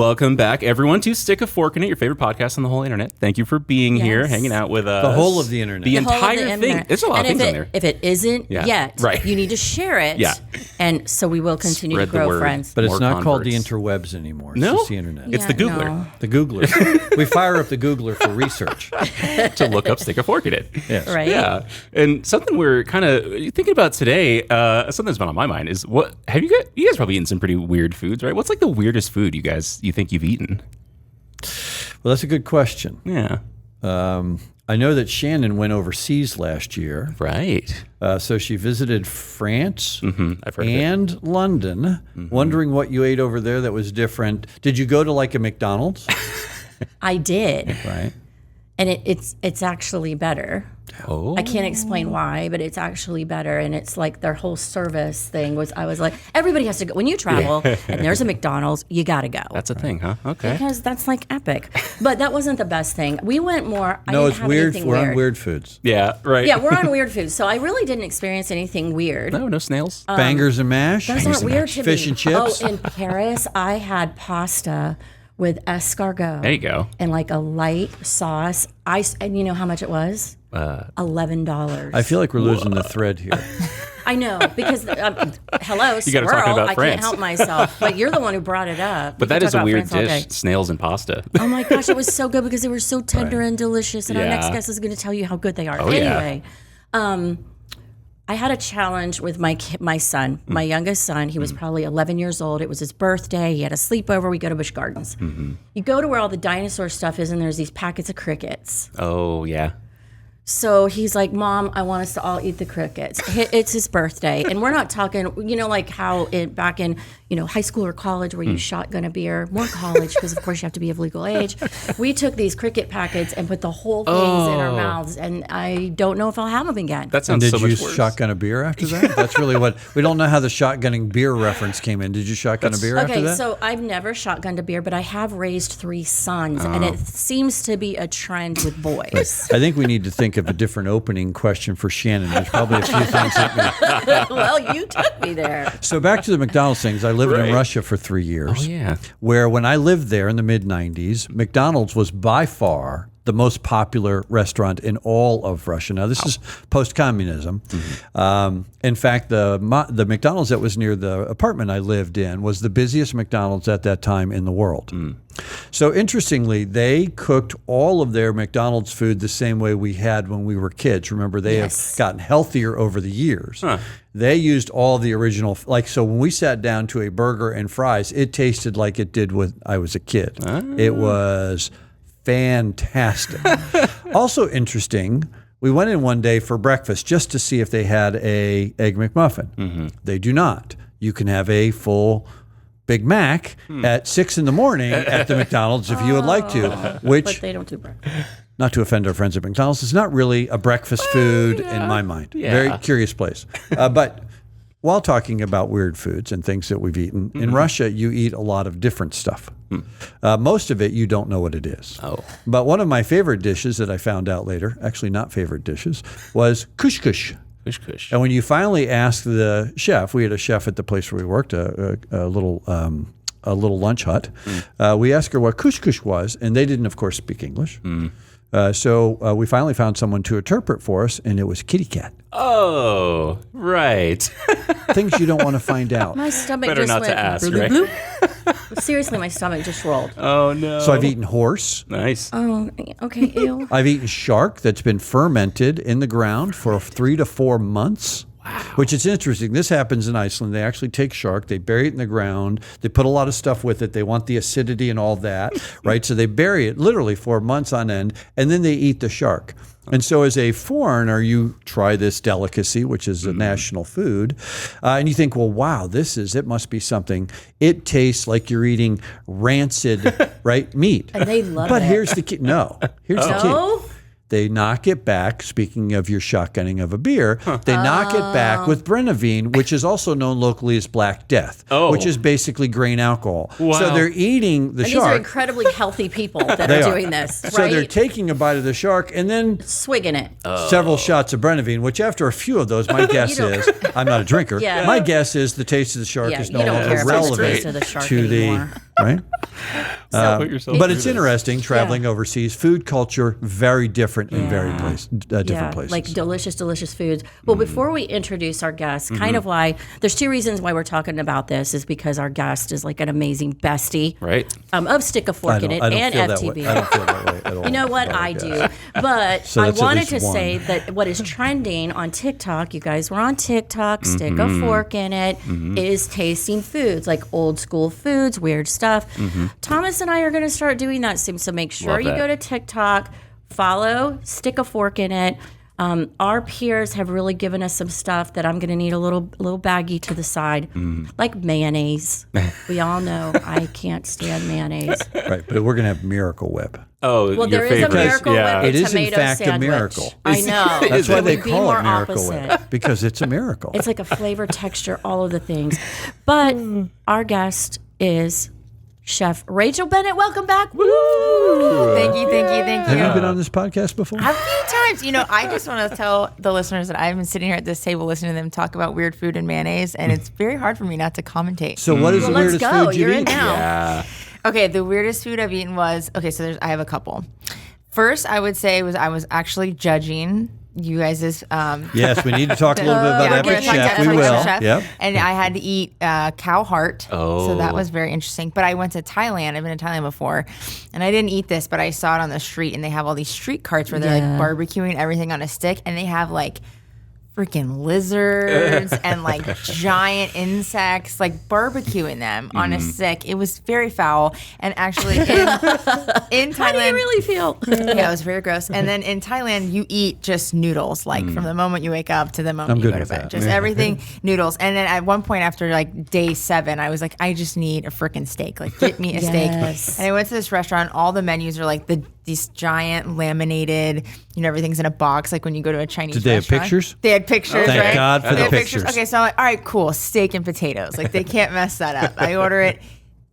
Welcome back, everyone, to Stick a Fork in It, your favorite podcast on the whole internet. Thank you for being here, hanging out with us. The whole of the internet. The entire thing. There's a lot of things on there. If it isn't yet, you need to share it. Yeah. And so we will continue Spread to grow the word. friends. But it's not called the interwebs anymore. It's just the internet. It's the Googler. No. The Googler. We fire up the Googler for research. To look up Stick a Fork in It. Yes. Right? Yeah. And something we're kind of thinking about today, something that's been on my mind is you guys probably eaten some pretty weird foods, right? What's like the weirdest food you think you've eaten? Well, that's a good question. Yeah. I know that Shannon went overseas last year. Right. So she visited France I've heard and of it. London, wondering what you ate over there that was different. Did you go to like a McDonald's? I did. Right. And it's actually better. Oh. I can't explain why, but it's actually better. And it's like their whole service thing I was like, everybody has to go. When you travel and there's a McDonald's, you got to go. That's a thing, huh? Okay. Because that's like epic. But that wasn't the best thing. We went more. No, it's weird. Anything We're on weird foods. Yeah, right. Yeah, we're on weird food. So I really didn't experience anything weird. No snails. Bangers and mash. Those aren't weird to me. Fish and chips. Oh, in Paris, I had pasta with escargot. There you go. And like a light sauce. And you know how much it was? $11. I feel like we're losing the thread here. I know, because hello, You gotta talk squirrel. about I France. can't help myself. But you're the one who brought it up. But that is a weird dish, snails and pasta. Oh my gosh, it was so good because they were so tender and delicious. And our next Yeah. guest is going to tell you how good they are. Oh, yeah. Anyway, I had a challenge with my son, my youngest son. He was probably 11 years old. It was his birthday. He had a sleepover. We go to Busch Gardens. You go to where all the dinosaur stuff is, and there's these packets of crickets. Oh, yeah. So he's like, Mom, I want us to all eat the crickets. It's his birthday. And we're not talking, like how back in, high school or college where you shotgun a beer. More college, because of course you have to be of legal age. We took these cricket packets and put the whole things in our mouths. And I don't know if I'll have them again. That sounds And so did much you worse. shotgun a beer after that? That's really what, we don't know how the shotgunning beer reference came in. Did you shotgun a beer after that? Okay, so I've never shotgunned a beer, but I have raised 3 sons. And it seems to be a trend with boys. I think we need to think of a different opening question for Shannon. There's probably a few things that we... Well, you took me there. So back to the McDonald's things. I lived in Russia for 3 years. Oh, yeah. Where when I lived there in the mid-90s, McDonald's was by far the most popular restaurant in all of Russia. Now, this is post-communism. In fact, the McDonald's that was near the apartment I lived in was the busiest McDonald's at that time in the world. So interestingly, they cooked all of their McDonald's food the same way we had when we were kids. Remember, they have gotten healthier over the years. They used all the original, so when we sat down to a burger and fries, it tasted like it did when I was a kid. It was fantastic. Also interesting, we went in one day for breakfast just to see if they had a Egg McMuffin. They do not. You can have a full Big Mac at 6 in the morning at the McDonald's if you would like to, But they don't do breakfast. Not to offend our friends at McDonald's, it's not really a breakfast food in my mind. Very curious place. But while talking about weird foods and things that we've eaten, in Russia you eat a lot of different stuff. Most of it you don't know what it is. But one of my favorite dishes that I found out later, actually not favorite dishes, was kushkush. Kush. And when you finally ask the chef, we had a chef at the place where we worked, a little lunch hut. We asked her what kushkush was, and they didn't, of course, speak English. So we finally found someone to interpret for us, and it was kitty cat. Oh, right. Things you don't want to find out. My stomach Better just not went to ask, bloop, right? bloop. Seriously, my stomach just rolled. Oh, no. So I've eaten horse. Nice. Oh, okay, ew. I've eaten shark that's been fermented in the ground for 3 to 4 months. Wow. Which is interesting. This happens in Iceland. They actually take shark, they bury it in the ground, they put a lot of stuff with it. They want the acidity and all that, right? So they bury it literally for months on end, and then they eat the shark. And so as a foreigner, you try this delicacy, which is a national food, and you think, well, wow, it must be something. It tastes like you're eating rancid, right, meat. And they love it. But here's the key. No. Here's the key. No? They knock it back, speaking of your shotgunning of a beer, they knock it back with Brennivine, which is also known locally as Black Death, which is basically grain alcohol. Wow. So they're eating the and shark. These are incredibly healthy people that are doing this, right? So they're taking a bite of the shark and then swigging it. Several shots of Brennivine, which after a few of those, my guess is, I'm not a drinker, Yeah. my guess is the taste of the shark is no you don't longer care about the relevant taste of the shark to anymore. right? Put yourself But through it's this. interesting traveling overseas. Food culture very different in very different places. Like delicious, delicious foods. Well, before we introduce our guest, kind of why there's two reasons why we're talking about this is because our guest is like an amazing bestie, Right. Of Stick a Fork in It and feel that FTB. way. I don't feel that way at all. You know what? about I it, do. guys. But So I that's at wanted least to one. say that what is trending on TikTok, you guys were on TikTok, Stick a Fork in It, is tasting foods, like old school foods, weird stuff. Thomas and I are going to start doing that soon. So make sure Love you that. go to TikTok, follow Stick a Fork in It. Our peers have really given us some stuff that I'm going to need a little baggie to the side, like mayonnaise. We all know I can't stand mayonnaise. Right, but we're going to have Miracle Whip. Oh, Well, your there is a favorite. Miracle Yeah. Whip It is, in tomato fact, a sandwich. miracle. I know. That's why It they would be call more it Miracle opposite. Whip, because it's a miracle. It's like a flavor, texture, all of the things. But our guest is Chef Rachel Bennett. Welcome back. Woo! Thank you. Have you been on this podcast before? A few times. I just want to tell the listeners that I've been sitting here at this table listening to them talk about weird food and mayonnaise, and it's very hard for me not to commentate. So what is the Let's weirdest go. food you've You're in eaten? now. Yeah. Okay, the weirdest food I've eaten was I have a couple. First, I would say I was actually judging you guys' Yes, we need to talk a little bit about we're Epic gonna talk Chef. to We Epic will. Chef. Yep. And I had to eat cow heart. So that Oh. was very interesting. But I went to Thailand. I've been to Thailand before. And I didn't eat this, but I saw it on the street. And they have all these street carts where they're like barbecuing everything on a stick. And they have like freaking lizards and like giant insects, like barbecuing them on a stick. It was very foul. And actually in Thailand. How do you really feel? Yeah, it was very gross. And then in Thailand, you eat just noodles, like from the moment you wake up to the moment I'm you good go to with bed. that. Just everything noodles. And then at one point after like day 7, I was like, I just need a freaking steak. Like, get me a Yes. steak. And I went to this restaurant. All the menus are like these giant laminated, everything's in a box, like when you go to a Chinese Did they have restaurant. pictures? They had pictures, Thank right? God for They the had pictures. Okay, so I'm like, all right, cool, steak and potatoes. Like, they can't mess that up. I order it.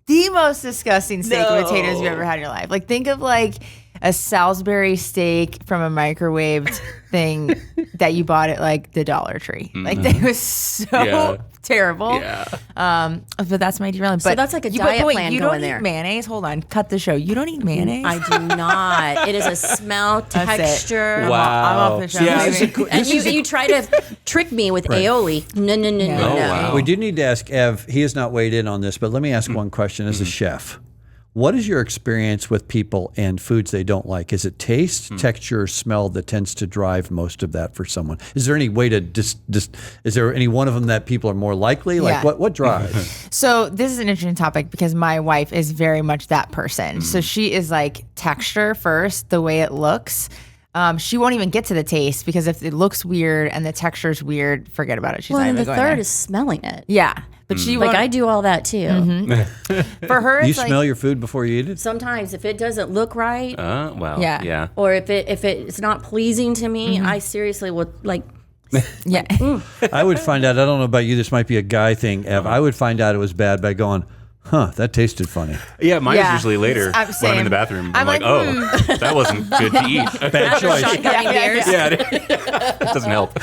The most disgusting steak and potatoes you've ever had in your life. Like, think of like a Salisbury steak from a microwaved thing that you bought at like the Dollar Tree. Like, that was so Yeah. terrible. Yeah. But that's my derailing. So But that's like a you, diet wait, plan you going don't there. eat mayonnaise? Hold on, cut the show. You don't eat mayonnaise? I do not. It is a smell, it. texture. Wow. I'm off the show. Yeah, Maybe. And you try to trick me with aioli. No. Oh, wow. We do need to ask Ev. He has not weighed in on this, but let me ask one question as a chef. What is your experience with people and foods they don't like? Is it taste, texture, or smell that tends to drive most of that for someone? Is there any way to is there any one of them that people are more likely? Like Yeah. what drives? So this is an interesting topic because my wife is very much that person. So she is like texture first, the way it looks. She won't even get to the taste because if it looks weird and the texture's weird, forget about it. She's Well, not and even the going third there. is smelling it. Yeah, but she Like won't. I do all that too. For her, You it's like, smell your food before you eat it? Sometimes if it doesn't look right, Well, Yeah. yeah. or if it's not pleasing to me, I seriously would like. yeah. I would find out. I don't know about you. This might be a guy thing, Ev. I would find out it was bad by going, "Huh, that tasted funny." Yeah, mine's Yeah. usually later I'm when I'm in same. the bathroom. I'm I'm like, like, oh, that wasn't good to eat. Bad choice. Shotgunning beers. Yeah, it doesn't help.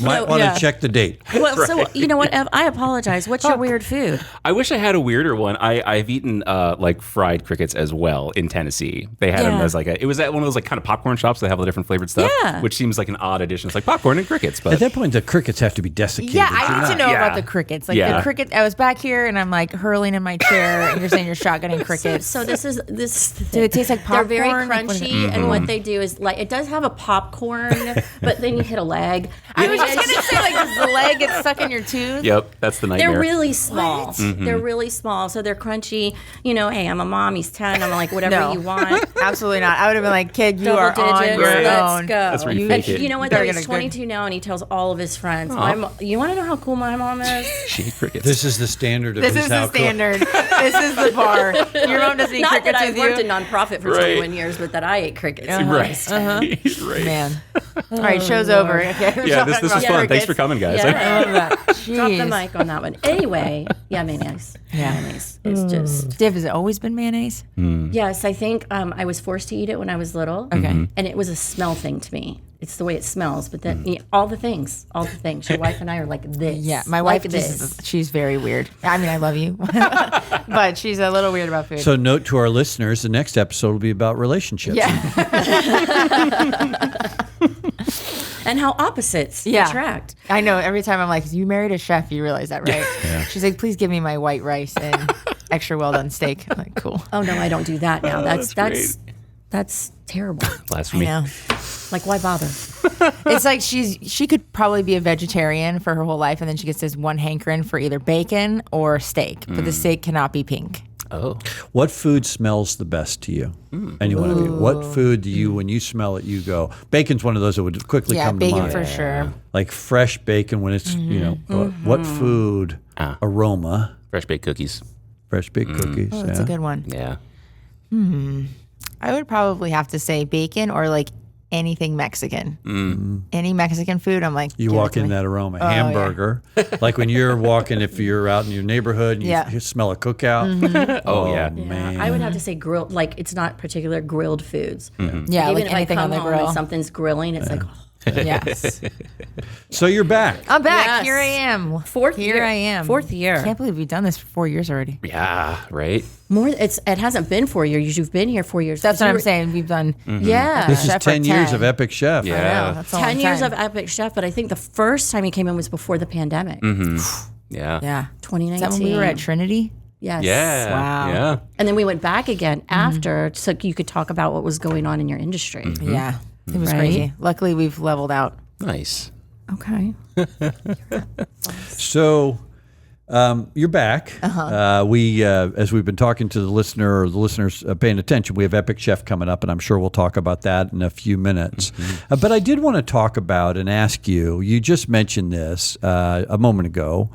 Might want Yeah. to check the date. Well, so you know what, Ev? I apologize. What's your weird food? I wish I had a weirder one. I've eaten like fried crickets as well in Tennessee. They had them Yeah. as like it was at one of those like kind of popcorn shops that have all the different flavored stuff, Yeah. which seems like an odd addition. It's like popcorn and crickets, At but that point, the crickets have to be desiccated. Yeah, I need to know Yeah. about the crickets. Like Yeah. the cricket, I was back here and I'm like hurling in my chair, and you're saying you're shotgunning crickets. So this is this. Do it taste like They're very popcorn? Like, what is it? crunchy, and what they do is like it does have a popcorn, but then you hit a leg. I was just gonna say, like, does the leg get stuck in your tooth? yep, that's the nightmare. They're really small. They're really small, so they're crunchy. You know, hey, I'm a mom. He's 10. I'm like, whatever No. you want. Absolutely not. I would have been like, kid, you Double are on digits. your Let's own. go. That's where you You- fake And it. you know what? They're He's gonna 22 now, and he tells all of his friends. You want to know how cool my mom is? She ate crickets. This is the standard of This his is the how cool- standard. This is the bar. Your mom doesn't eat Not that crickets I've with worked you. in nonprofit for Right. 21 years, but that I ate crickets. right. right. Man. All right, show's over. Okay, Yeah, this was fun. Thanks for coming, guys. Yeah. I love that. Drop the Jeez. mic on that one. Anyway, yeah, mayonnaise. Yeah. Mayonnaise. It's just. Div, has it always been mayonnaise? Yes, I think I was forced to eat it when I was little. Okay. And it was a smell thing to me. it's the way it smells, but then all the things. Your wife and I are like this. Yeah, my wife like she's very weird. I mean, I love you, but she's a little weird about food. So note to our listeners, the next episode will be about relationships. Yeah. And how opposites attract. I know. Every time I'm like, you married a chef, you realize that, right? Yeah. She's like, please give me my white rice and extra well done steak. I'm like, cool. Oh no, I don't do that now. That's terrible. Blasphemy. I know. Like, why bother? It's like she could probably be a vegetarian for her whole life, and then she gets this one hankering for either bacon or steak, but the steak cannot be pink. Oh. What food smells the best to you? Any one of you. What food do you, when you smell it, you go, bacon's one of those that would quickly come to bacon mind. for sure. Like fresh bacon when it's, what food, aroma. Fresh baked cookies. Fresh baked cookies. Oh, that's a good one. Yeah. I would probably have to say bacon or like anything Mexican. Any Mexican food, I'm like, You walk in that aroma. Hamburger. Like when you're walking, if you're out in your neighborhood and you smell a cookout. Oh, yeah. Man. I would have to say grilled. Like, it's not particular grilled foods. Yeah, Even like if I anything come on the home grill. and something's grilling, it's like, Yes. So you're back. I'm back. Yes. Here I am. Fourth Here year. I am. Fourth year. Can't believe we've done this for 4 years already. Yeah, right? It hasn't been 4 years. You've been here 4 years. That's what I'm saying. We've done. Yeah. This is Chef for 10 years 10. of Epic Chef. Yeah. I know, that's a long 10 years time. of Epic Chef, but I think the first time he came in was before the pandemic. Yeah. Yeah. 2019. Is that when we were at Trinity? Yes. Yeah. Wow. Yeah. And then we went back again after so you could talk about what was going on in your industry. Yeah. It was Right? crazy. Luckily, we've leveled out. Nice. Okay. So you're back. We, as we've been talking to the listener or the listeners paying attention, we have Epic Chef coming up, and I'm sure we'll talk about that in a few minutes. But I did want to talk about and ask you, you just mentioned this a moment ago.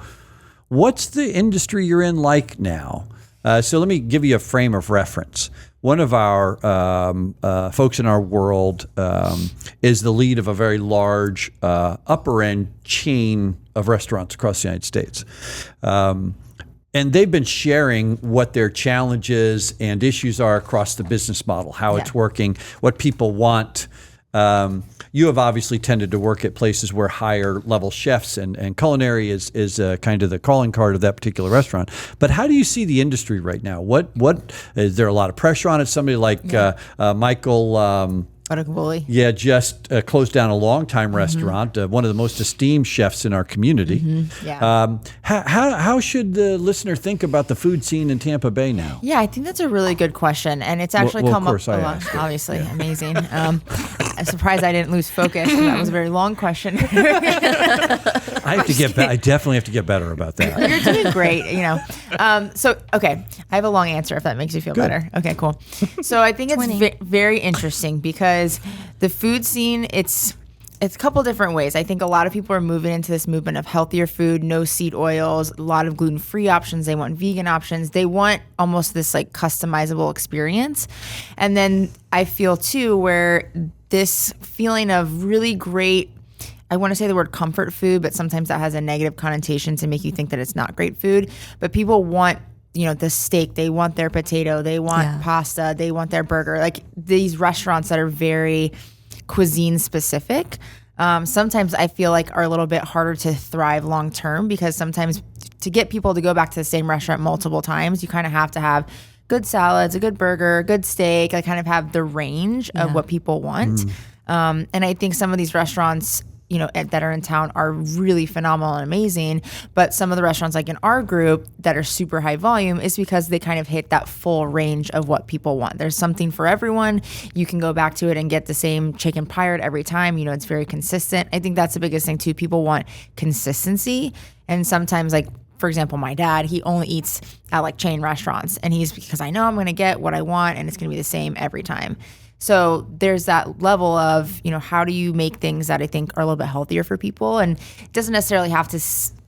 What's the industry you're in like now? So let me give you a frame of reference. One of our folks in our world is the lead of a very large upper-end chain of restaurants across the United States. And they've been sharing what their challenges and issues are across the business model, how it's working, what people want. You have obviously tended to work at places where higher level chefs and culinary is kind of the calling card of that particular restaurant. But how do you see the industry right now? What is there a lot of pressure on it? Somebody like Michael. Just closed down a long-time restaurant, one of the most esteemed chefs in our community. How should the listener think about the food scene in Tampa Bay now? Yeah, I think that's a really good question, and it's actually come up a lot. Obviously, amazing. I'm surprised I didn't lose focus. That was a very long question. I have to get. I definitely have to get better about that. You're doing great, okay, I have a long answer if that makes you feel better. Okay, cool. So I think it's very interesting because the food scene, it's a couple different ways. I think a lot of people are moving into this movement of healthier food, no seed oils, a lot of gluten-free options. They want vegan options. They want almost this like customizable experience. And then I feel too where this feeling of really great, I want to say the word comfort food, but sometimes that has a negative connotation to make you think that it's not great food. But people want, the steak, they want their potato, they want pasta, they want their burger. Like these restaurants that are very cuisine specific, sometimes I feel like are a little bit harder to thrive long term because sometimes to get people to go back to the same restaurant multiple times, you kind of have to have good salads, a good burger, good steak, like kind of have the range of what people want. And I think some of these restaurants, that are in town are really phenomenal and amazing. But some of the restaurants like in our group that are super high volume is because they kind of hit that full range of what people want. There's something for everyone. You can go back to it and get the same chicken pirate every time. It's very consistent. I think that's the biggest thing too. People want consistency. And sometimes like, for example, my dad, he only eats at like chain restaurants and because I know I'm going to get what I want and it's going to be the same every time. So there's that level of, how do you make things that I think are a little bit healthier for people? And it doesn't necessarily have to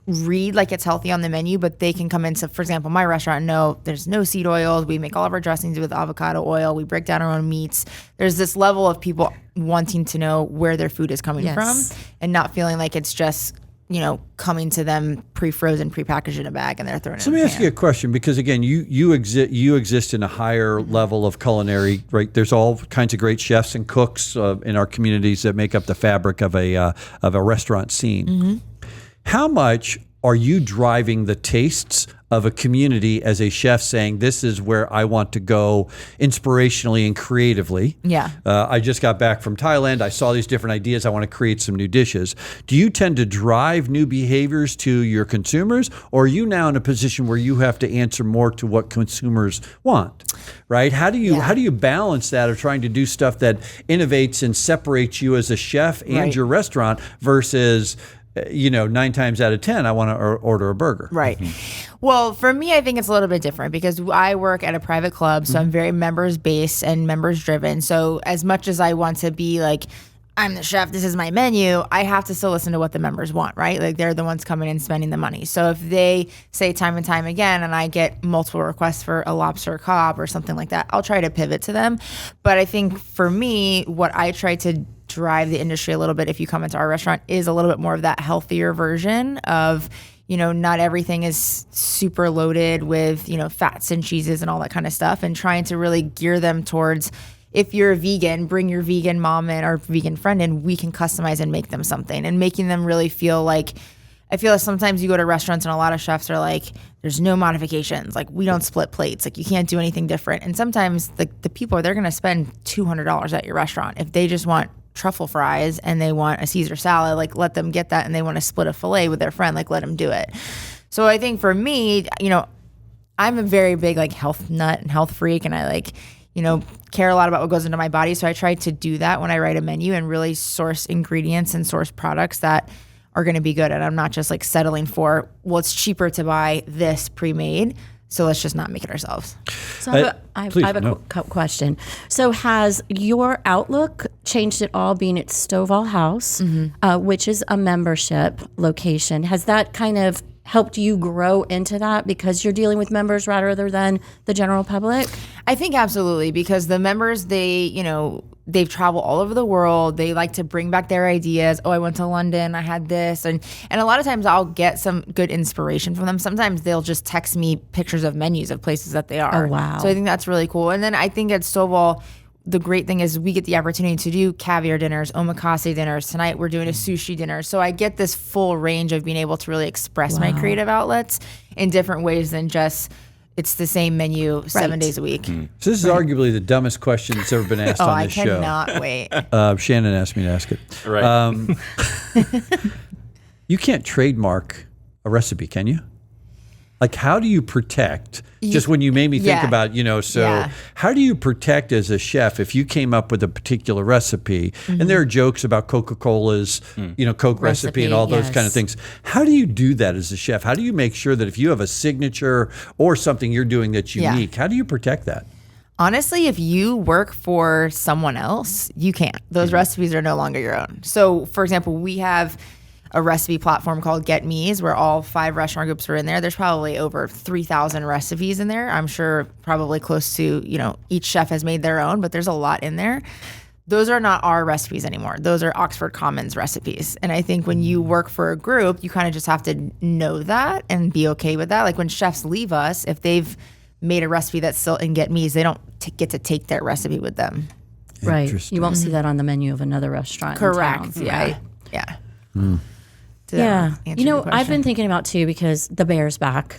read like it's healthy on the menu, but they can come into, for example, my restaurant, there's no seed oils. We make all of our dressings with avocado oil. We break down our own meats. There's this level of people wanting to know where their food is coming from and not feeling like it's just coming to them pre-frozen, pre-packaged in a bag, and they're throwing it So in let a me ask pan. you a question, because again, you exist in a higher level of culinary, right? There's all kinds of great chefs and cooks in our communities that make up the fabric of a restaurant scene. How much are you driving the tastes of a community as a chef, saying this is where I want to go inspirationally and creatively? Yeah. I just got back from Thailand. I saw these different ideas. I want to create some new dishes. Do you tend to drive new behaviors to your consumers, or are you now in a position where you have to answer more to what consumers want? Right? How do you balance that of trying to do stuff that innovates and separates you as a chef and Right. your restaurant versus 9 times out of 10, I want to order a burger. Right. Well, for me, I think it's a little bit different because I work at a private club, so I'm very members based and members driven. So as much as I want to be like, I'm the chef, this is my menu, I have to still listen to what the members want, right? Like they're the ones coming in spending the money. So if they say time and time again, and I get multiple requests for a lobster cob or something like that, I'll try to pivot to them. But I think for me, what I try to drive the industry a little bit, if you come into our restaurant, is a little bit more of that healthier version of, not everything is super loaded with, fats and cheeses and all that kind of stuff, and trying to really gear them towards, if you're a vegan, bring your vegan mom in or vegan friend in, we can customize and make them something, and making them really feel like, I feel like sometimes you go to restaurants and a lot of chefs are like, there's no modifications. Like, we don't split plates. Like, you can't do anything different. And sometimes the people, they're going to spend $200 at your restaurant. If they just want truffle fries and they want a Caesar salad, like, let them get that. And they want to split a filet with their friend, like, let them do it. So I think for me, I'm a very big like health nut and health freak, and I care a lot about what goes into my body. So I try to do that when I write a menu and really source ingredients and source products that are going to be good. And I'm not just like settling for, well, it's cheaper to buy this pre-made, so let's just not make it ourselves. So I have a question. So has your outlook changed at all, being at Stovall House, which is a membership location? Has that kind of helped you grow into that because you're dealing with members rather than the general public? I think absolutely, because the members, they've traveled all over the world. They like to bring back their ideas. Oh, I went to London, I had this. And a lot of times I'll get some good inspiration from them. Sometimes they'll just text me pictures of menus of places that they are. Oh, wow. So I think that's really cool. And then I think at Stovall, the great thing is we get the opportunity to do caviar dinners, omakase dinners. Tonight we're doing a sushi dinner. So I get this full range of being able to really express my creative outlets in different ways than just it's the same menu 7 days a week. So this is arguably the dumbest question that's ever been asked on this show. I cannot wait. Shannon asked me to ask it. Right. You can't trademark a recipe, can you? Like, how do you protect? Just when you made me think about, how do you protect as a chef if you came up with a particular recipe, and there are jokes about Coca-Cola's, Coke recipe and all those kind of things. How do you do that as a chef? How do you make sure that if you have a signature or something you're doing that's unique, how do you protect that? Honestly, if you work for someone else, you can't. Those recipes are no longer your own. So, for example, we have a recipe platform called Get Me's where all 5 restaurant groups are in there. There's probably over 3,000 recipes in there. I'm sure probably close to, each chef has made their own, but there's a lot in there. Those are not our recipes anymore. Those are Oxford Commons recipes. And I think when you work for a group, you kind of just have to know that and be okay with that. Like when chefs leave us, if they've made a recipe that's still in Get Me's, they don't get to take their recipe with them. Right. You won't see that on the menu of another restaurant. Correct. In town, Yeah. right? Yeah. Yeah. I've been thinking about too, because The Bear's back,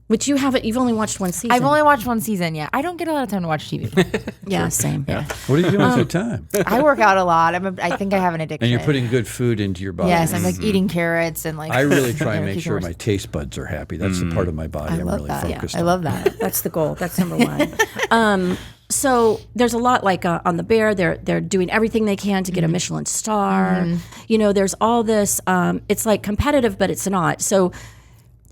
which you've only watched one season. I've only watched one season. Yeah. I don't get a lot of time to watch TV. Yeah, same. Yeah. What are you doing with your time? I work out a lot. I think I have an addiction. And you're putting good food into your body. Yes, I'm like eating carrots and like. I really try and make keeping sure worse. my taste buds are happy. That's the part of my body I'm really focused on. I love that. That's the goal. That's number one. So there's a lot like on The Bear. They're doing everything they can to get a Michelin star. There's all this. It's like competitive, but it's not. So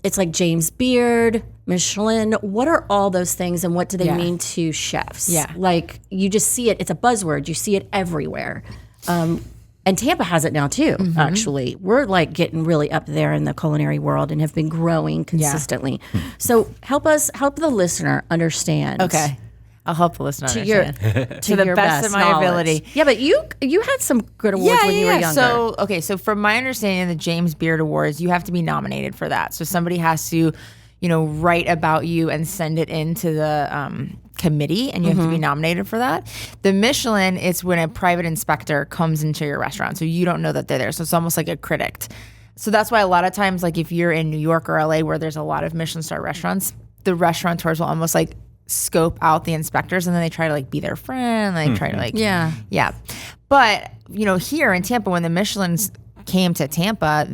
it's like James Beard, Michelin. What are all those things, and what do they mean to chefs? Yeah. Like you just see it. It's a buzzword. You see it everywhere. And Tampa has it now too. Actually, we're like getting really up there in the culinary world and have been growing consistently. So help the listener understand. Okay. I'll help the listener to your understand. to the your best of my knowledge. ability. Yeah, but you had some good awards when you were younger. So from my understanding, the James Beard Awards, you have to be nominated for that. So somebody has to, write about you and send it into the committee, and you have to be nominated for that. The Michelin, it's when a private inspector comes into your restaurant, so you don't know that they're there. So it's almost like a critic. So that's why a lot of times, like if you're in New York or LA where there's a lot of Michelin star restaurants, the restaurateurs will almost like scope out the inspectors, and then they try to like be their friend. They try to like yeah. But here in Tampa, when the Michelins came to Tampa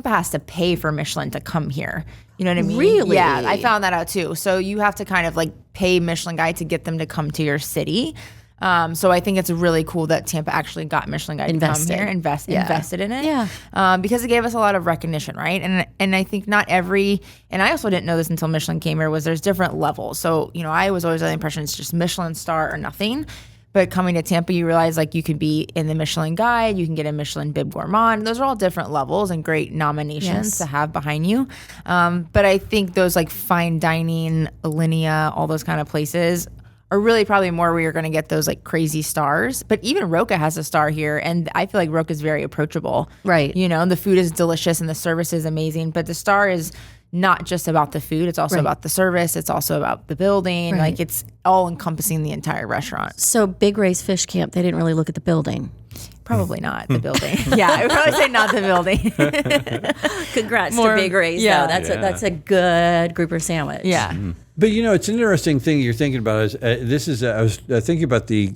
has to pay for Michelin to come here. You know what I mean? Really? Yeah, I found that out too. So you have to kind of like pay Michelin Guide to get them to come to your city. So I think it's really cool that Tampa actually got Michelin Guide to come here, invested in it. Yeah. Because it gave us a lot of recognition, right? And I think not every, and I also didn't know this until Michelin came here, was there's different levels. So, I was always under the impression it's just Michelin star or nothing. But coming to Tampa, you realize like you could be in the Michelin Guide, you can get a Michelin Bib Gourmand. Those are all different levels and great nominations to have behind you. But I think those like fine dining, Alinea, all those kind of places are really probably more where you're going to get those like crazy stars. But even Roca has a star here, and I feel like Roca is very approachable. Right. The food is delicious and the service is amazing, but the star is not just about the food. It's also about the service. It's also about the building. Like it's all encompassing the entire restaurant. So Big Ray's Fish Camp, they didn't really look at the building. Probably not the building. Yeah, I would probably say not the building. Congrats to Big Ray's, though. That's a good grouper sandwich. Yeah. But it's an interesting thing you're thinking about. Is I was thinking about the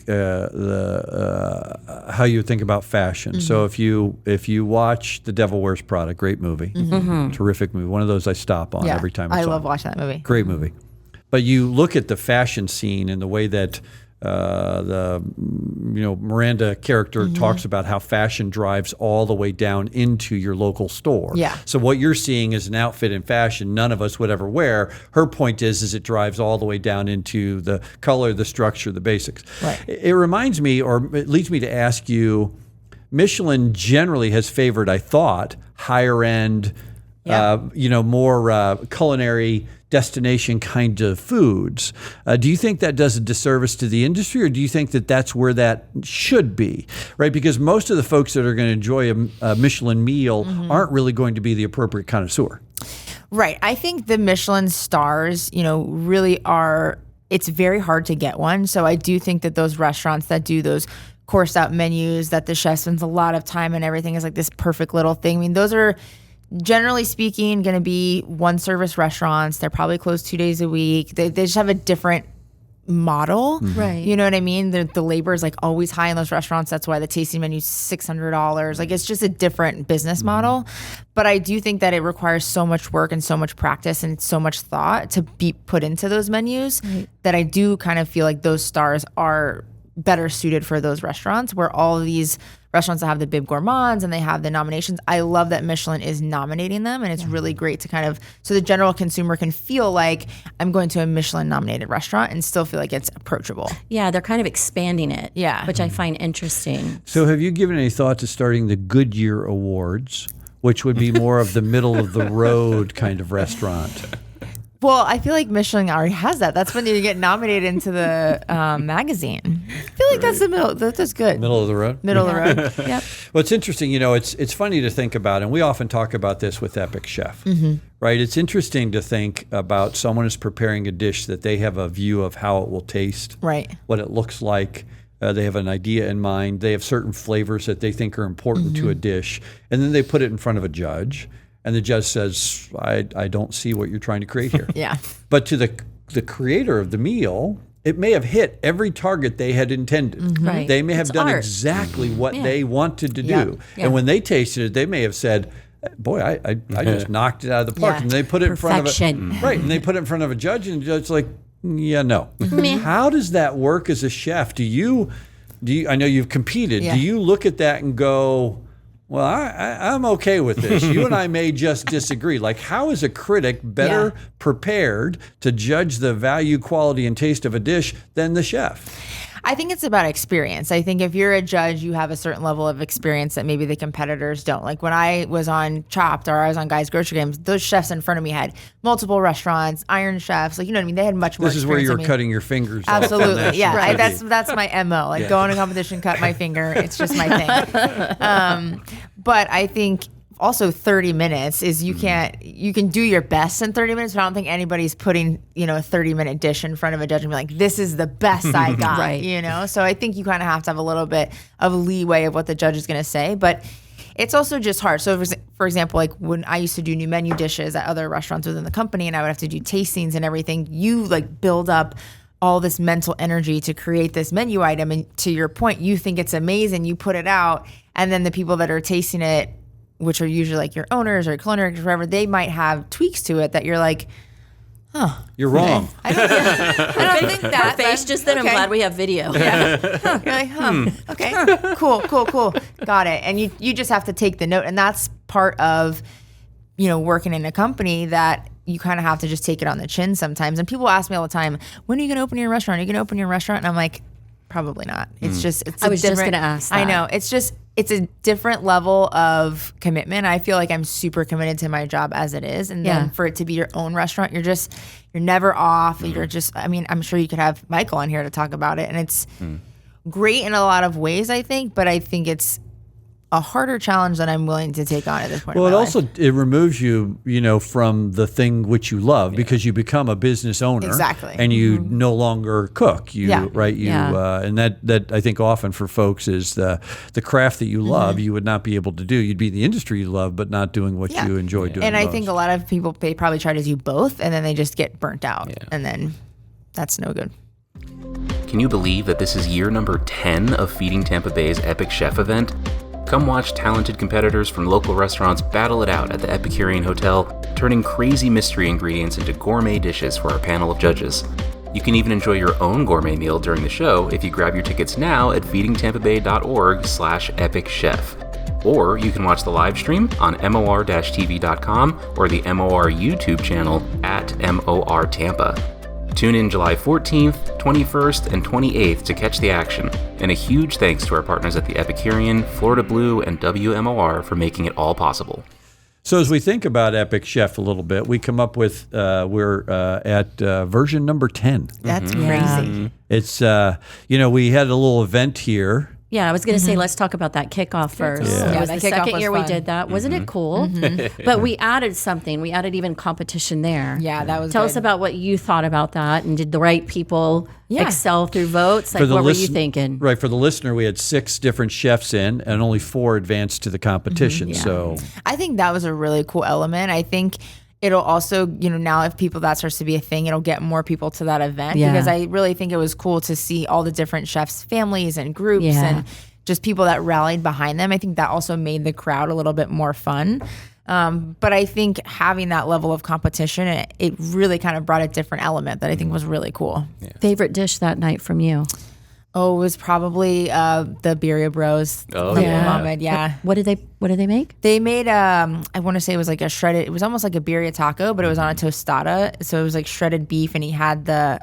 how you think about fashion. So if you watch The Devil Wears Prada, great movie, terrific movie, one of those I stop on every time. I love watching that movie. Great movie. But you look at the fashion scene and the way that the Miranda character talks about how fashion drives all the way down into your local store. Yeah. So what you're seeing is an outfit in fashion none of us would ever wear. Her point is it drives all the way down into the color, the structure, the basics. Right. It reminds me, or it leads me to ask you, Michelin generally has favored, I thought, higher end, more culinary destination kind of foods. Do you think that does a disservice to the industry, or do you think that that's where that should be, right? Because most of the folks that are going to enjoy a Michelin meal aren't really going to be the appropriate connoisseur. Right. I think the Michelin stars, really are, it's very hard to get one. So I do think that those restaurants that do those coursed out menus, that the chef spends a lot of time and everything is like this perfect little thing. I mean, those are generally speaking going to be one service restaurants. They're probably closed 2 days a week. They just have a different model. Right. You know what I mean? The labor is like always high in those restaurants. That's why the tasting menu is $600. Like it's just a different business model. But I do think that it requires so much work and so much practice and so much thought to be put into those menus that I do kind of feel like those stars are better suited for those restaurants, where all of these restaurants that have the Bib Gourmands and they have the nominations. I love that Michelin is nominating them, and it's really great to kind of, so the general consumer can feel like I'm going to a Michelin nominated restaurant and still feel like it's approachable. Yeah, they're kind of expanding it, which I find interesting. So have you given any thought to starting the Goodyear Awards, which would be more of the middle of the road kind of restaurant? Well, I feel like Michelin already has that. That's when you get nominated into the magazine. I feel like that's the middle. That's good. Middle of the road? Middle of the road. Yep. Well, it's interesting. It's funny to think about, and we often talk about this with Epic Chef, right? It's interesting to think about someone is preparing a dish that they have a view of how it will taste, right? What it looks like. They have an idea in mind. They have certain flavors that they think are important to a dish, and then they put it in front of a judge. And the judge says, I don't see what you're trying to create here. Yeah. But to the creator of the meal, it may have hit every target they had intended. Right. They may have done art. Exactly what they wanted to do. Yeah. And when they tasted it, they may have said, boy, I just knocked it out of the park. Yeah. And they put it in front of Perfection. right. And they put it in front of a judge, and the judge's like, yeah, no. How does that work as a chef? Do you I know you've competed. Yeah. Do you look at that and go, well, I'm okay with this. You and I may just disagree. Like, how is a critic better prepared to judge the value, quality, and taste of a dish than the chef? I think it's about experience. I think if you're a judge, you have a certain level of experience that maybe the competitors don't. Like when I was on Chopped or I was on Guys Grocery Games, those chefs in front of me had multiple restaurants, Iron Chefs. Like, you know what I mean? They had much more. This is where experience you're than me. cutting your fingers off. Absolutely, yeah. Right. That's my MO. Like go in a competition, cut my finger. It's just my thing. But I think also 30 minutes is you can do your best in 30 minutes, but I don't think anybody's putting, a 30-minute dish in front of a judge and be like, this is the best I got, Right. So I think you kind of have to have a little bit of leeway of what the judge is going to say, but it's also just hard. So for example, like when I used to do new menu dishes at other restaurants within the company and I would have to do tastings and everything, you like build up all this mental energy to create this menu item. And to your point, you think it's amazing, you put it out, and then the people that are tasting it, which are usually like your owners or culinary or whatever, they might have tweaks to it that you're like, You're wrong. I don't think that. Her face just then, okay. I'm glad we have video. Yeah. You're like, okay, cool. Got it. And you just have to take the note. And that's part of, working in a company that you kind of have to just take it on the chin sometimes. And people ask me all the time, when are you going to open your restaurant? Are you going to open your restaurant? And I'm like, probably not. It's just, I was just gonna ask I that. know. It's a different level of commitment. I feel like I'm super committed to my job as it is. And then for it to be your own restaurant, you're never off. You're just, I'm sure you could have Michael on here to talk about it. And it's great in a lot of ways, I think, but I think it's a harder challenge than I'm willing to take on at this point. Well, in it my also life. it removes you, from the thing which you love because you become a business owner, Exactly. and you no longer cook. Right? Yeah. And that I think often for folks is the craft that you love. You would not be able to do. You'd be in the industry you love, but not doing what you enjoy doing. And I most. think a lot of people, they probably try to do both, and then they just get burnt out, and then that's no good. Can you believe that this is year number 10 of Feeding Tampa Bay's Epic Chef event? Come watch talented competitors from local restaurants battle it out at the Epicurean Hotel, turning crazy mystery ingredients into gourmet dishes for our panel of judges. You can even enjoy your own gourmet meal during the show if you grab your tickets now at feedingtampabay.org/epicchef. Or you can watch the live stream on mor-tv.com or the MOR YouTube channel at MOR Tampa. Tune in July 14th, 21st, and 28th to catch the action. And a huge thanks to our partners at the Epicurean, Florida Blue, and WMOR for making it all possible. So as we think about Epic Chef a little bit, we come up with we're at version number 10. That's crazy. It's we had a little event here. Yeah, I was going to say, let's talk about that kickoff first. Yeah. It was that the kickoff second was year we fun. did that. Wasn't it cool? But we added something. We added even competition there. Yeah, that was Tell good. us about what you thought about that, and did the right people excel through votes? Like, what were you thinking? Right, for the listener, we had 6 different chefs in, and only 4 advanced to the competition. So I think that was a really cool element. I think it'll also, now if that starts to be a thing, it'll get more people to that event because I really think it was cool to see all the different chefs' families and groups and just people that rallied behind them. I think that also made the crowd a little bit more fun. But I think having that level of competition, it really kind of brought a different element that I think was really cool. Yeah. Favorite dish that night from you? Oh, it was probably the Birria Bros. Oh, yeah. Mohammed, yeah. What did they make? They made I want to say it was like a shredded. It was almost like a birria taco, but it was on a tostada. So it was like shredded beef, and he had the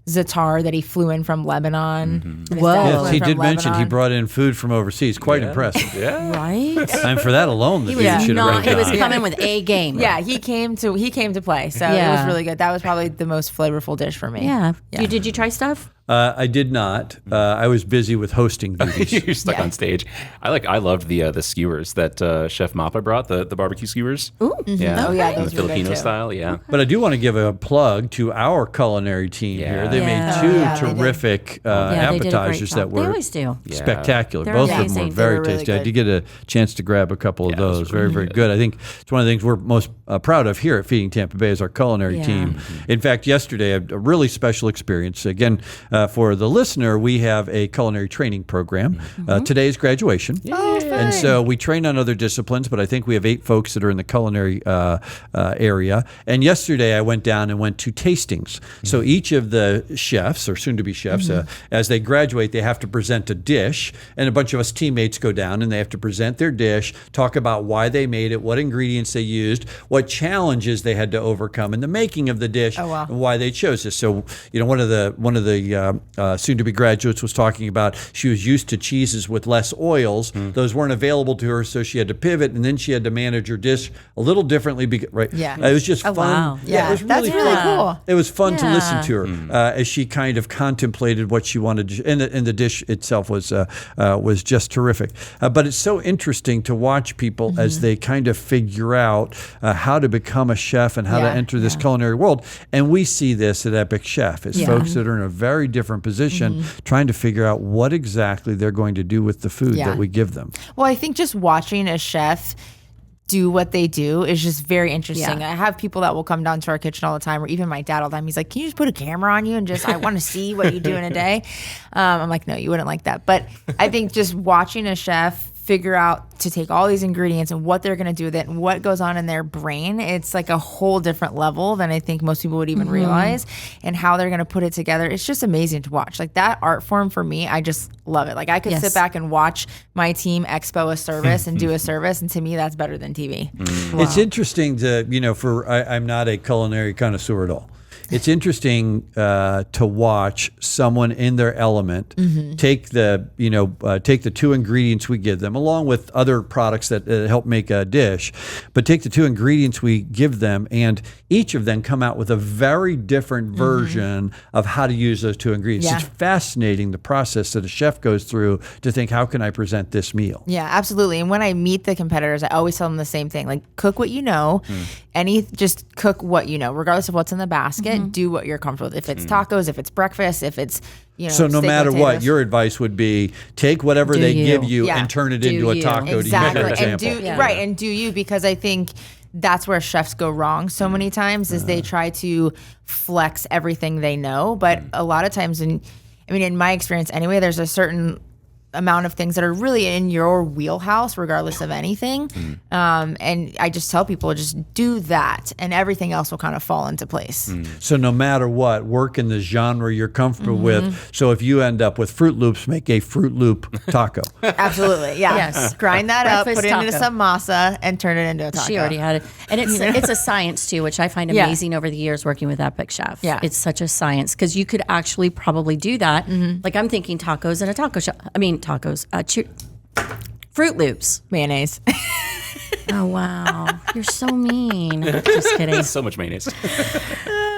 za'atar that he flew in from Lebanon. And his Whoa. dad yes, flew he from did mention he Lebanon. brought in food from overseas. Quite impressive. Yeah. Right? And for that alone, the He dude was should have he was ranked coming with A game. Yeah, he came to play, so it was really good. That was probably the most flavorful dish for me. Yeah. Did you try stuff? I did not. I was busy with hosting duties. You're stuck on stage. I loved the skewers that Chef Mappa brought, the barbecue skewers. Ooh. Yeah. Oh, yeah, The those were good, Filipino too. style, yeah. But I do want to give a plug to our culinary team here. They made 2 they did. terrific Yeah, they did a great appetizers job. that They were always do. spectacular. They're Both of them amazing. were They very were really tasty. I good. did get a chance to grab a couple of those. Very, very good. I think it's one of the things we're most proud of here at Feeding Tampa Bay is our culinary team. In fact, yesterday, a really special experience. Again, for the listener, we have a culinary training program. Today's graduation. And so we train on other disciplines, but I think we have 8 folks that are in the culinary area. And yesterday I went down and went to tastings. So each of the chefs, or soon-to-be chefs, as they graduate, they have to present a dish. And a bunch of us teammates go down and they have to present their dish, talk about why they made it, what ingredients they used, what challenges they had to overcome in the making of the dish, and why they chose this. So, one of the soon-to-be graduates was talking about. She was used to cheeses with less oils. Those weren't available to her, so she had to pivot, and then she had to manage her dish a little differently. Right? Yeah. It was just fun. Wow. Yeah, it was that's really cool. It was fun to Yeah. listen to her as she kind of contemplated what she wanted to, and the dish itself was just terrific. But it's so interesting to watch people as they kind of figure out how to become a chef and how to enter this culinary world. And we see this at Epic Chef as folks that are in a very different position trying to figure out what exactly they're going to do with the food that we give them. Well, I think just watching a chef do what they do is just very interesting. Yeah. I have people that will come down to our kitchen all the time, or even my dad all the time. He's like, can you just put a camera on you and just, I want to see what you do in a day. I'm like, no, you wouldn't like that. But I think just watching a chef figure out to take all these ingredients and what they're going to do with it and what goes on in their brain, it's like a whole different level than I think most people would even realize, and how they're going to put it together. It's just amazing to watch. Like that art form for me, I just love it. Like I could sit back and watch my team expo a service and do a service, and to me that's better than TV. It's interesting to, I'm not a culinary connoisseur at all. It's interesting to watch someone in their element take the two ingredients we give them, along with other products that help make a dish, but take the two ingredients we give them, and each of them come out with a very different version of how to use those two ingredients. Yeah. It's fascinating, the process that a chef goes through to think, how can I present this meal? Yeah, absolutely. And when I meet the competitors, I always tell them the same thing. Like, cook what you know. Just cook what you know, regardless of what's in the basket. Do what you're comfortable with. If it's tacos, if it's breakfast, if it's, so no steak matter potatoes. what, your advice would be take whatever Do they you. give you Yeah. and turn it Do into a you. taco Exactly. to use an And example. and do you, because I think that's where chefs go wrong so many times, is they try to flex everything they know. But a lot of times, in my experience anyway, there's a certain amount of things that are really in your wheelhouse, regardless of anything. And I just tell people, just do that, and everything else will kind of fall into place. So no matter what, work in the genre you're comfortable with. So if you end up with Fruit Loops, make a Fruit Loop taco. Absolutely, yeah. Yes. Grind that up, Breakfast put it into taco. some masa, and turn it into a taco. She already had it. And it's a science too, which I find Yeah. amazing over the years working with Epic Chef. Yeah. It's such a science, because you could actually probably do that. Like I'm thinking tacos in a taco shop. Fruit Loops. Mayonnaise. Oh, wow. You're so mean. Just kidding. So much mayonnaise.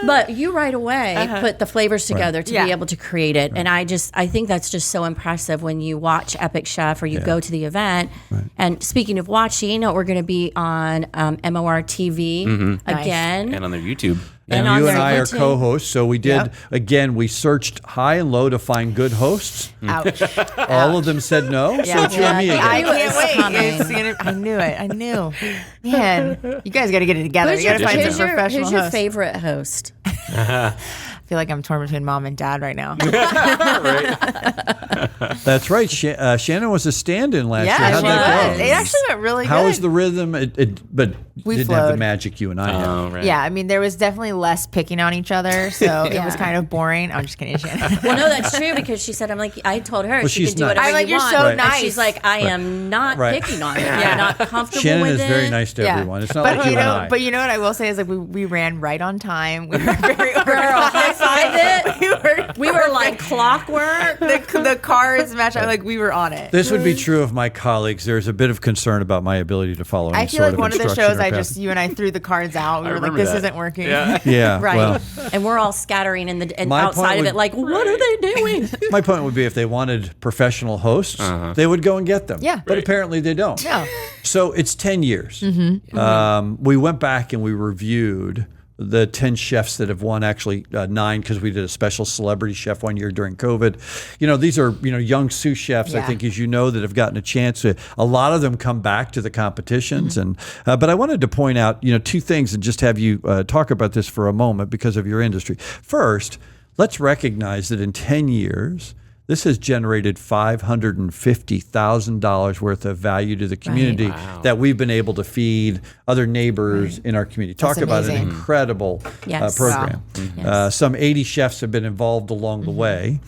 But you right away put the flavors together to Yeah. be able to create it. And I think that's just so impressive when you watch Epic Chef or you go to the event. And speaking of watching, we're going to be on MOR TV again. And on their YouTube. And on you their and I are YouTube. co-hosts, so we did, again, we searched high and low to find good hosts. Ouch. All of them said no, so it's you and me again. I knew it can't was wait. coming. I knew it. I knew. Man, you guys got to get it together. You got to find some professional who's your hosts. favorite host? I feel like I'm torn between mom and dad right now. That's right. Shannon was a stand-in last year. Yeah, How'd that was. go? It actually went really How good. was the rhythm? But We didn't have the flowed. magic you and I had. Oh, right. Yeah, I mean, there was definitely less picking on each other, so it was kind of boring. I'm just kidding, Shannon. Well, no, that's true, because she said, I told her she she's can do nice. whatever I'm like, you you're want. so And nice. she's like, I am not Right. picking on it. I'm not comfortable Shannon with is it. very nice to everyone. It's not like you and I. But you know what I will say is, like, we ran right on time. We were very Girl, high five it. we We were like clockwork. the cards match. Like we were on it. This would be true of my colleagues. There's a bit of concern about my ability to follow any I feel sort like one of the instruction shows or I path. you and I threw the cards out. We were like, remember this that. isn't working. Yeah, Right. well, And we're all scattering and My outside point of would- it, like, what are they doing? my point would be if they wanted professional hosts, they would go and get them. Yeah. But apparently they don't. No. So it's 10 years. We went back and we reviewed the 10 chefs that have won, actually 9, because we did a special celebrity chef one year during COVID. These are, young sous chefs, I Yeah. think, as you know, that have gotten a chance to, a lot of them come back to the competitions. And but I wanted to point out, 2 things and just have you talk about this for a moment because of your industry. First, let's recognize that in 10 years, this has generated $550,000 worth of value to the community that we've been able to feed other neighbors in our community. Talk That's about an amazing. incredible Yes. program. Yes. Some 80 chefs have been involved along the way.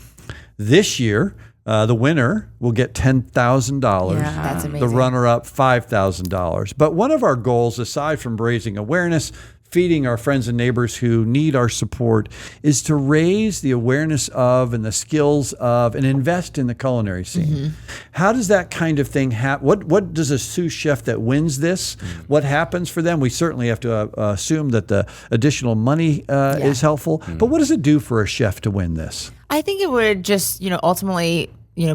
This year, the winner will get $10,000. Yeah. That's The amazing. runner-up, $5,000. But one of our goals, aside from raising awareness, feeding our friends and neighbors who need our support is to raise the awareness of and the skills of and invest in the culinary scene. How does that kind of thing happen? What does a sous chef that wins this, what happens for them? We certainly have to assume that the additional money is helpful, but what does it do for a chef to win this? I think it would just, ultimately,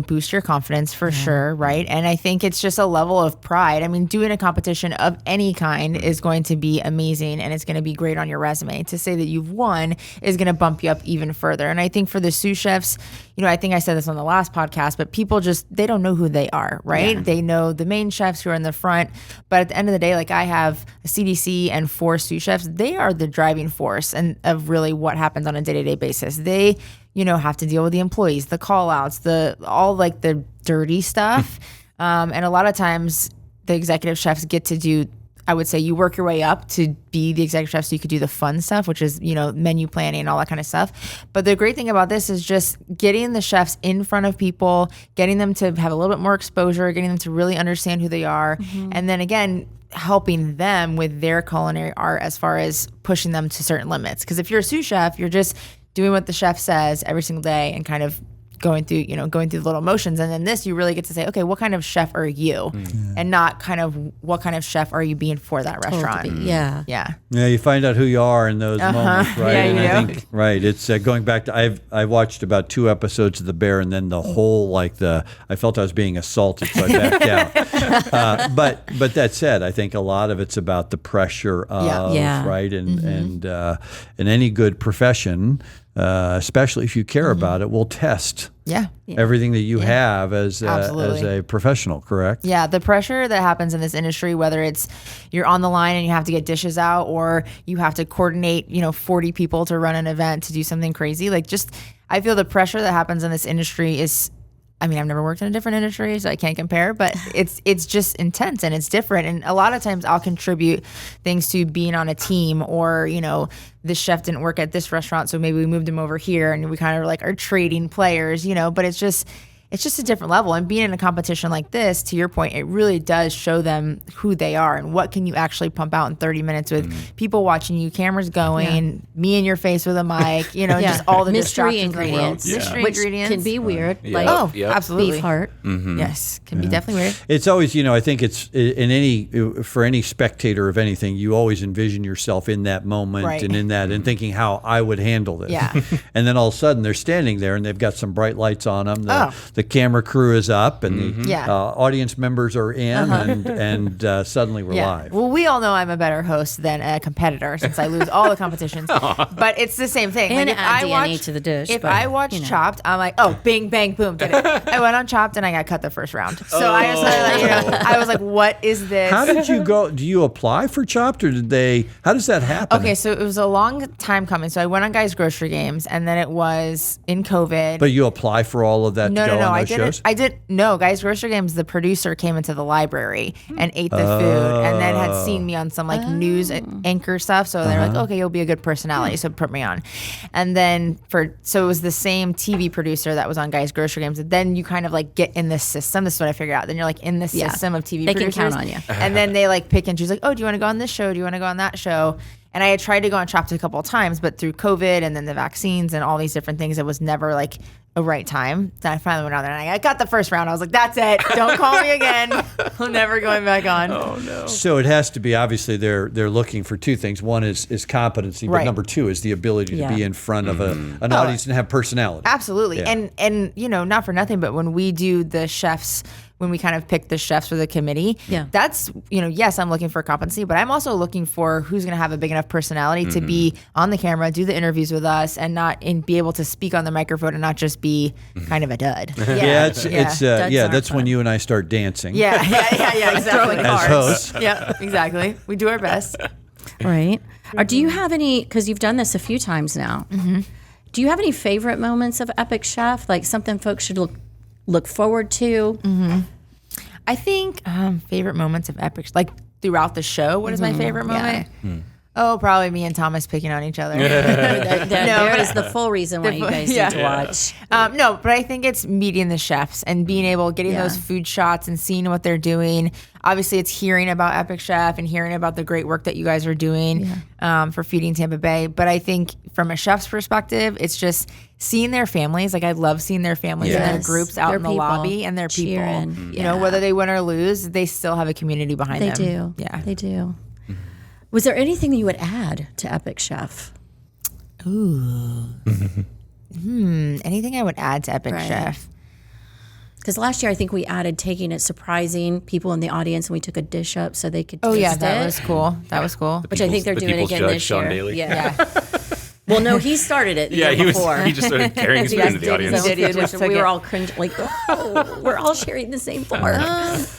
boost your confidence for sure, right? And I think it's just a level of pride. I mean, doing a competition of any kind is going to be amazing and it's going to be great on your resume. To say that you've won is going to bump you up even further. And I think for the sous chefs, I think I said this on the last podcast, but people they don't know who they are, right? Yeah. They know the main chefs who are in the front, but at the end of the day, like I have a CDC and 4 sous chefs. They are the driving force and of really what happens on a day-to-day basis. They have to deal with the employees, the call outs, all like the dirty stuff. And a lot of times the executive chefs get to do, I would say you work your way up to be the executive chef so you could do the fun stuff, which is, menu planning and all that kind of stuff. But the great thing about this is just getting the chefs in front of people, getting them to have a little bit more exposure, getting them to really understand who they are. And then again, helping them with their culinary art as far as pushing them to certain limits. Because if you're a sous chef, you're just doing what the chef says every single day and kind of going through the little motions. And then this, you really get to say, okay, what kind of chef are you? And not kind of what kind of chef are you being for that restaurant? Yeah. Yeah, you find out who you are in those moments, right? Yeah, and I think, right, it's going back to, I watched about 2 episodes of The Bear and then the whole, I felt I was being assaulted, so I backed out. But that said, I think a lot of it's about the pressure of, right? And in any good profession, especially if you care about it, will test everything that you have as a professional, correct? Yeah, the pressure that happens in this industry, whether it's you're on the line and you have to get dishes out or you have to coordinate, 40 people to run an event to do something crazy. I feel the pressure that happens in this industry is, I've never worked in a different industry, so I can't compare, but it's just intense and it's different. And a lot of times I'll contribute things to being on a team or, this chef didn't work at this restaurant, so maybe we moved him over here and we kind of are trading players, but it's just a different level. And being in a competition like this, to your point, it really does show them who they are and what can you actually pump out in 30 minutes with people watching you, cameras going, me in your face with a mic, just all the mystery distractions ingredients, mystery which ingredients can be weird. Absolutely. Beef heart. Yes, can be definitely weird. It's always, I think it's for any spectator of anything, you always envision yourself in that moment and in that and thinking how I would handle this. Yeah. And then all of a sudden they're standing there and they've got some bright lights on them. The camera crew is up and the audience members are in and suddenly we're live. Well, we all know I'm a better host than a competitor since I lose all the competitions. But it's the same thing. And add DNA to the dish. If I watch Chopped, I'm like, oh, bing, bang, boom, did it. I went on Chopped and I got cut the first round. So I was like, what is this? How did you go? Do you apply for Chopped or how does that happen? Okay, so it was a long time coming. So I went on Guys Grocery Games and then it was in COVID. But you apply for all of that to go on those shows? I didn't. No, Guys Grocery Games, the producer came into the library and ate the food and then had seen me on some news anchor stuff. So they're like, okay, you'll be a good personality. So put me on. And then so it was the same TV producer that was on Guys Grocery Games. And then you kind of get in the system. This is what I figured out. Then you're in the system of TV producers. They can count on you. And then they pick and choose oh, do you want to go on this show? Do you want to go on that show? And I had tried to go on Chopped a couple of times, but through COVID and then the vaccines and all these different things, it was never a right time. Then I finally went out there and I got the first round. I was like, that's it. Don't call me again. I'm never going back on. Oh, no. So it has to be, obviously, they're looking for 2 things. One is competency, but number 2 is the ability to be in front of an audience and have personality. Absolutely. Yeah. And not for nothing, but when we do the chefs, when we kind of pick the chefs for the committee, that's, yes, I'm looking for competency, but I'm also looking for who's going to have a big enough personality to be on the camera, do the interviews with us, and be able to speak on the microphone and not just be kind of a dud. That's when you and I start dancing. Yeah, exactly. As hosts. Yeah, exactly. We do our best. Right. Or do you have any, because you've done this a few times now, do you have any favorite moments of Epic Chef, something folks should look forward to? I think favorite moments of Epic, throughout the show. What is my favorite moment? Oh, probably me and Thomas picking on each other. There is the full reason why you guys need to watch. No, but I think it's meeting the chefs and being able, getting those food shots and seeing what they're doing. Obviously, it's hearing about Epic Chef and hearing about the great work that you guys are doing for Feeding Tampa Bay. But I think from a chef's perspective, it's just seeing their families. Like, I love seeing their families and their groups out in the lobby and their cheering. people. You know, whether they win or lose, they still have a community behind them. They do. Yeah. They do. Was there anything that you would add to Epic Chef? Anything I would add to Epic Chef? Because last year I think we added taking it surprising people in the audience, and we took a dish up so they could taste it. That was cool. That was cool. Which I think they're doing again judge, this Sean year. Daly. Yeah. Well, no, he started it the year before. He just started carrying his food into the audience. We were all cringe, like, oh, we're all sharing the same fork.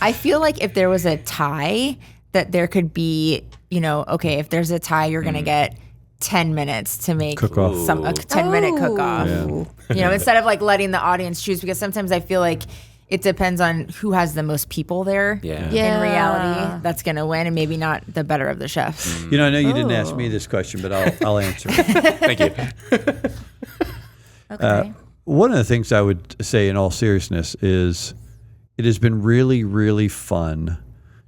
I feel like if there was a tie, that there could be, you know, okay, if there's a tie, you're going to get 10 minutes to make a 10-minute cook-off. Yeah. You know, instead of like letting the audience choose, because sometimes I feel like it depends on who has the most people there. Yeah. In reality, that's going to win, and maybe not the better of the chefs. You know, I know you didn't ask me this question, but I'll answer it. Thank you. Okay. One of the things I would say in all seriousness is it has been really, really fun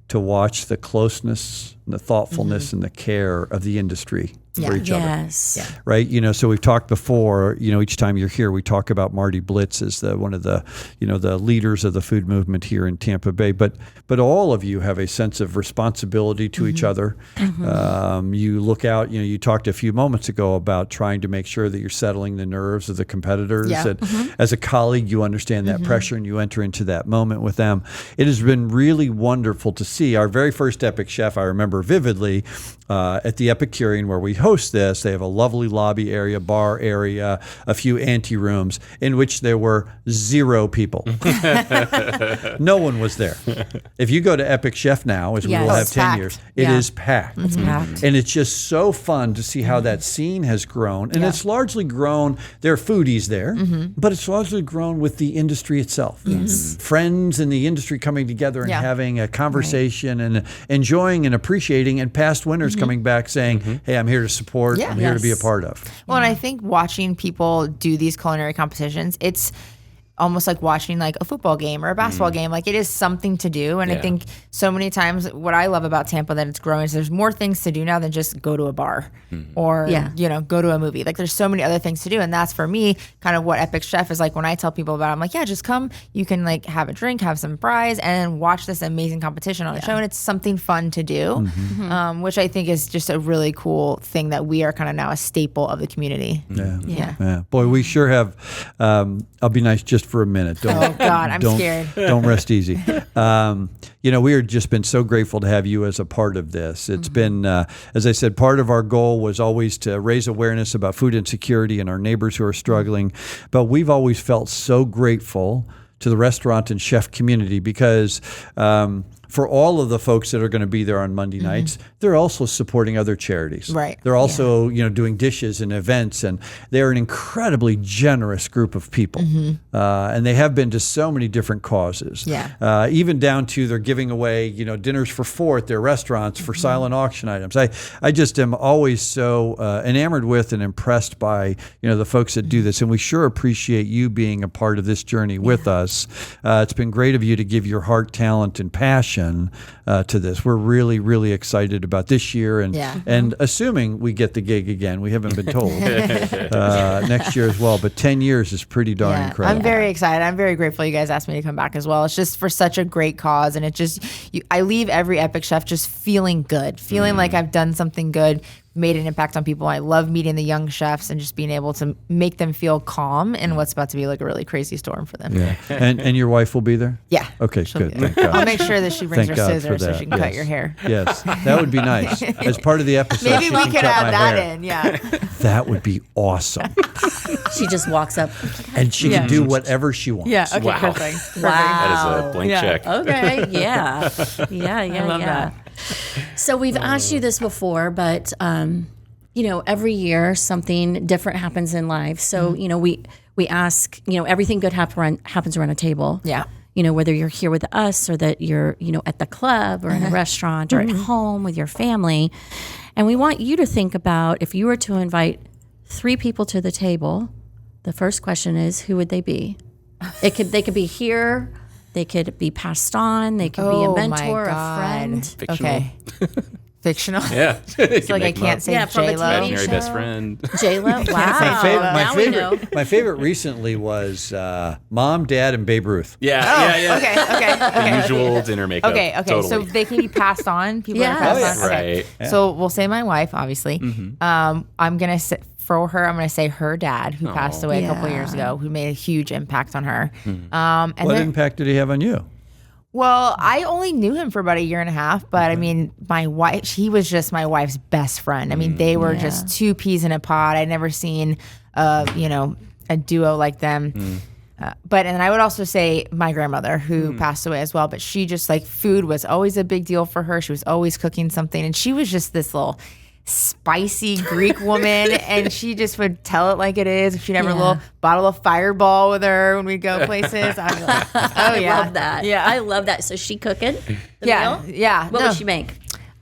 to watch the closeness and the thoughtfulness and the care of the industry for each other. Yes. Right. You know, so we've talked before, you know, each time you're here, we talk about Marty Blitz as one of the, you know, the leaders of the food movement here in Tampa Bay. But all of you have a sense of responsibility to each other. You look out, you know, you talked a few moments ago about trying to make sure that you're settling the nerves of the competitors. Yeah. That as a colleague, you understand that pressure and you enter into that moment with them. It has been really wonderful to see. Our very first Epic Chef, I remember vividly, at the Epicurean where we host this. They have a lovely lobby area, bar area, a few ante rooms in which there were 0 people. No one was there. If you go to Epic Chef now, as we will have 10 years, it is packed. It's packed. And it's just so fun to see how that scene has grown. And it's largely grown, there are foodies there, but it's largely grown with the industry itself. Yes. Friends in the industry coming together and having a conversation and enjoying and appreciating, and past winners coming back saying, hey, I'm here to support, I'm here to be a part of. Well, and I think watching people do these culinary competitions, it's almost like watching like a football game or a basketball game. Like, it is something to do. And I think so many times what I love about Tampa that it's growing is there's more things to do now than just go to a bar or, you know, go to a movie. Like, there's so many other things to do. And that's for me kind of what Epic Chef is like. When I tell people about it, I'm like, yeah, just come. You can like have a drink, have some fries, and watch this amazing competition on the show. And it's something fun to do, which I think is just a really cool thing that we are kind of now a staple of the community. Yeah. Boy, we sure have. I'll be nice just for a minute. Oh God, I'm scared. Don't rest easy. You know, we have just been so grateful to have you as a part of this. It's been, as I said, part of our goal was always to raise awareness about food insecurity and our neighbors who are struggling. But we've always felt so grateful to the restaurant and chef community because for all of the folks that are going to be there on Monday nights, they're also supporting other charities. Right. They're also, you know, doing dishes and events, and they're an incredibly generous group of people. And they have been to so many different causes. Even down to they're giving away, you know, dinners for 4 at their restaurants for silent auction items. I just am always so enamored with and impressed by, you know, the folks that do this. And we sure appreciate you being a part of this journey with us. It's been great of you to give your heart, talent, and passion to this. We're really, really excited about this year, and assuming we get the gig again, we haven't been told, next year as well. But 10 years is pretty darn incredible. I'm very excited. I'm very grateful you guys asked me to come back as well. It's just for such a great cause, and it just I leave every Epic Chef just feeling good, feeling like I've done something good, made an impact on people. I love meeting the young chefs and just being able to make them feel calm in what's about to be like a really crazy storm for them. And your wife will be there? Yeah. Okay, She'll good. be there. Thank God. I'll make sure that she brings Thank her God for scissors so that. she can cut your hair. Yes, that would be nice. As part of the episode, Maybe she we can could cut my add that hair. in. Yeah. That would be awesome. She just walks up. And she can do whatever she wants. Yeah. Okay. Wow. Perfect. Wow. That is a blank check. Okay. Yeah. I love that. So we've asked you this before, but you know, every year something different happens in life. So you know, we ask, you know, everything good happens around a table. Yeah. You know, whether you're here with us or that you're, you know, at the club or in a restaurant or at home with your family. And we want you to think about if you were to invite 3 people to the table, the first question is, who would they be? They could be here, they could be passed on, they could be a mentor, a friend. Fictional. Okay. Fictional. Yeah. It's like I can't say from a J-Lo. TV Imaginary show. best friend. J-Lo? Wow. Now we know. My favorite recently was Mom, Dad, and Babe Ruth. Yeah. Okay. The usual dinner makeup. Okay. Totally. So they can be passed on. People Yes. are passed Oh, on. yeah. Okay. Right. Yeah. So we'll say my wife, obviously. I'm gonna say for her. I'm gonna say her dad, who passed away a couple Yeah. years ago, who made a huge impact on her. And What then, impact did he have on you? well, I only knew him for about a year and a half, but I mean, my wife, he was just my wife's best friend. I mean, they were just 2 peas in a pod. I'd never seen, a duo like them. And I would also say my grandmother, who passed away as well, but she just like food was always a big deal for her. She was always cooking something, and she was just this little spicy Greek woman, and she just would tell it like it is. She'd have her little bottle of Fireball with her when we'd go places. I'd be like, oh yeah, I love that. Yeah, I love that. So she cooking? The yeah, meal? yeah. What would she make?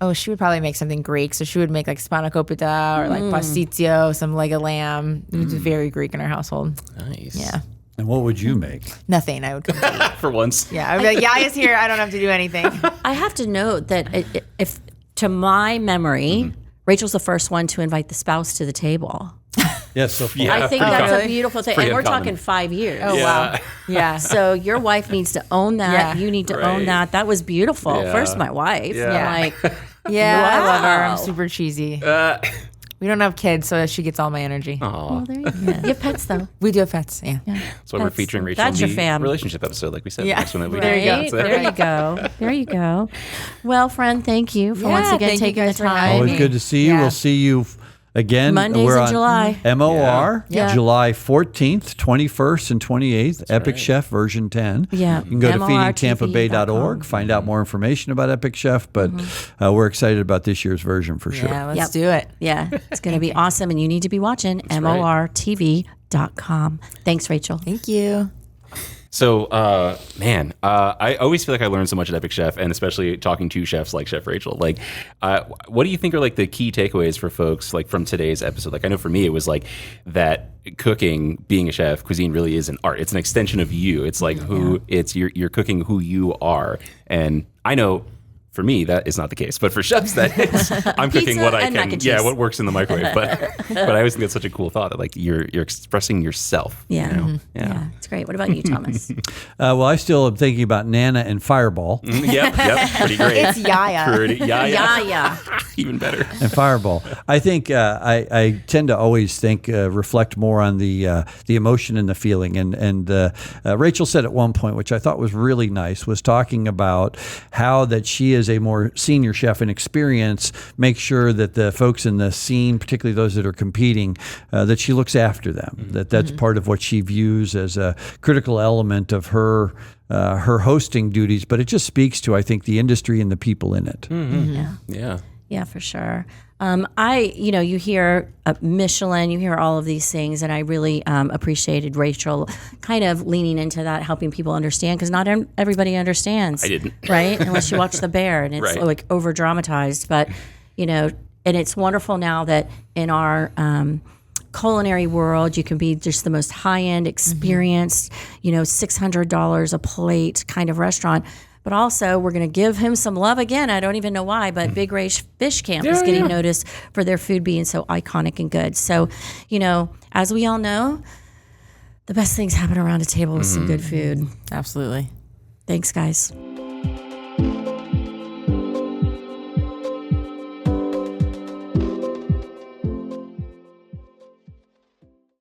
Oh, she would probably make something Greek. So she would make like spanakopita or like pastitsio, some leg of lamb. It was very Greek in our household. Nice. Yeah. And what would you make? Nothing. I would cook. For once. Yeah. I'd be like, Yaya's here. I don't have to do anything. I have to note that if to my memory, Rachel's the first one to invite the spouse to the table. Yes, so far. Yeah. I think pretty that's common. a beautiful thing. Pretty And we're uncommon. talking 5 years. Oh, wow. Yeah. So your wife needs to own that. Yeah. You need to Right. own that. That was beautiful. Yeah. First, my wife. Yeah. I'm like, Yeah. I love her. Wow. I'm super cheesy. We don't have kids, so she gets all my energy. well, there you go. You have pets, though. We do have pets. Yeah. That's why we're That's- featuring Rachel that's in your the fam. relationship episode, like we said. Yeah. Next one that we There you did. go. So- There you go. There you go. Well, friend, thank you for once Yeah, again thank you taking the guys for having time. Always me. good to see you. Yeah. We'll see you again. Mondays We're in on July. MOR, Yeah. July 14th, 21st, and 28th. Epic Chef version 10. Yeah. You can go to MORTV.com. feedingtampabay.org, find out more information about Epic Chef, but we're excited about this year's version for sure. Yeah, let's Yep. do it. Yeah, it's going to be awesome, and you need to be watching MORTV.com. Thanks, Rachel. Thank you. So, I always feel like I learn so much at Epic Chef, and especially talking to chefs like Chef Rachel. Like, what do you think are like the key takeaways for folks like from today's episode? Like, I know for me, it was like that cooking, being a chef, cuisine really is an art. It's an extension of you. It's like you're cooking who you are, and I know. For me, that is not the case, but for chefs, that is. I'm cooking Pizza what I and mac can. and Yeah, cheese. what works in the microwave. But I always think that's such a cool thought that like you're expressing yourself. Yeah. You know? Yeah, it's great. What about you, Thomas? Well, I still am thinking about Nana and Fireball. Yep, pretty great. It's Yaya. Yeah. Even better. And Fireball. I think I tend to always think, reflect more on the emotion and the feeling. And Rachel said at one point, which I thought was really nice, was talking about how that she is a more senior chef and experience, make sure that the folks in the scene, particularly those that are competing, that she looks after them. That's part of what she views as a critical element of her hosting duties. But it just speaks to, I think, the industry and the people in it. Yeah. Yeah, for sure. You hear Michelin, you hear all of these things, and I really appreciated Rachel kind of leaning into that, helping people understand, because not everybody understands. I didn't. Right? Unless you watch The Bear, and it's Right. like over dramatized. But, and it's wonderful now that in our culinary world, you can be just the most high-end, experienced, $600 a plate kind of restaurant. But also, we're going to give him some love again. I don't even know why, but Big Ray's Fish Camp is getting noticed for their food being so iconic and good. So, as we all know, the best things happen around a table with some good food. Absolutely. Thanks, guys.